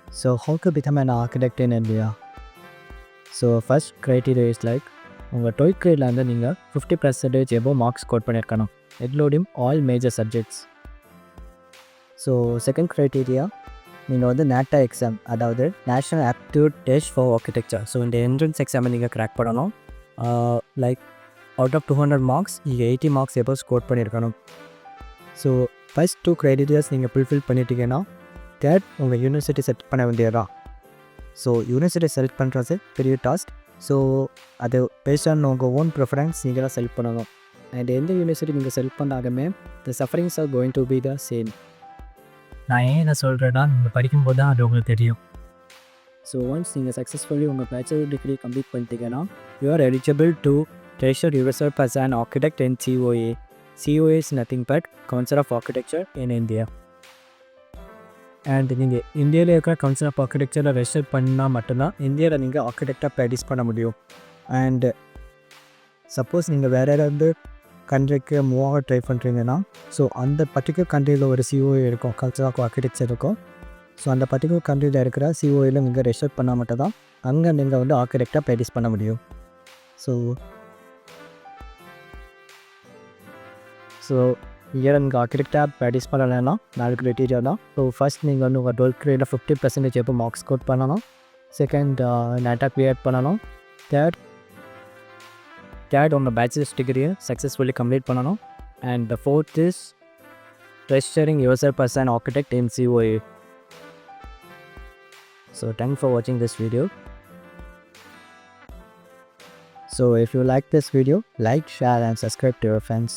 So how to become an architect in India? So first criteria is like உங்கள் 12th கிரேடில் வந்து நீங்கள் 50% எபோ marks score பண்ணியிருக்கணும் including all major subjects. So second criteria நீங்கள் வந்து NATO exam, அதாவது national aptitude test for architecture. So இந்த entrance எக்ஸாமை நீங்கள் கிராக் பண்ணணும். லைக் அவுட் ஆஃப் 200 மார்க்ஸ் நீங்கள் 80 மார்க்ஸ் எபோ ஸ்கோர் பண்ணியிருக்கணும். ஸோ ஃபஸ்ட் 2 க்ரைட்டீரியாஸ் நீங்கள் ஃபுல்ஃபில் பண்ணிட்டீங்கன்னா தேர்ட் உங்கள் யூனிவர்சிட்டி செலக்ட் பண்ண வேண்டியதா. ஸோ யூனிவர்சிட்டி செலக்ட் பண்ணுறது பெரிய டாஸ்க். ஸோ அது பேஸ்ட் ஆன் உங்கள் ஓன் ப்ரிஃபரன்ஸ் நீங்கள் தான் செலக்ட் பண்ணணும். அண்ட் எந்த யூனிவர்சிட்டி நீங்கள் செலக்ட் பண்ணாலுமே the sufferings are going to be the same. நான் ஏன் என்ன சொல்கிறேன்னா நீங்கள் படிக்கும்போது தான் அது உங்களுக்கு தெரியும். ஸோ ஒன்ஸ் நீங்கள் சக்ஸஸ்ஃபுல்லி உங்கள் பேச்சுலர் டிகிரி கம்ப்ளீட் பண்ணிட்டீங்கன்னா you are eligible to register yourself as an architect in COA. COA is nothing but Council of Architecture in India. And நீங்கள் இந்தியாவில் இருக்கிற கவுன்சில் ஆஃப் ஆர்கிடெக்சரில் ரெஜிஸ்டர் பண்ணால் மட்டும்தான் இந்தியாவில் நீங்கள் ஆர்கிடெக்டாக ப்ராக்டிஸ் பண்ண முடியும். அண்டு சப்போஸ் நீங்கள் வேறு ஏதாவது கண்ட்ரிக்கு மூவ் ஆக ட்ரை பண்ணுறீங்கன்னா ஸோ அந்த பர்டிகுலர் கண்ட்ரியில் ஒரு COA இருக்கும், கல்ச்சர் ஆஃப் ஆர்கிடெக்சர் இருக்கும். ஸோ அந்த பர்டிகுலர் கண்ட்ரியில் இருக்கிற COAவில் நீங்கள் ரெஜிஸ்டர் பண்ணால் மட்டும் தான் அங்கே நீங்கள் வந்து ஆர்கிடெக்டாக ப்ராக்டிஸ் பண்ண முடியும். ஸோ இங்கே நீங்கள் ஆர்கிடெக்டாக ப்ராக்டிஸ் பண்ணலைன்னா 4 க்ரைட்டீரியா தான். ஸோ ஃபஸ்ட் நீங்கள் வந்து உங்கள் 12th கிரேடில் 50% எப்போ மார்க்ஸ் ஸ்கோர் பண்ணணும். செகண்ட் நேட்டாக க்ளியர் பண்ணணும். தேர்ட் உங்கள் பேச்சுலர்ஸ் டிகிரியை சக்ஸஸ்ஃபுல்லி கம்ப்ளீட் பண்ணணும். And the fourth is registering yourself as an architect in COA. So thanks for watching this video. So if you like this video, like, share and subscribe to your friends.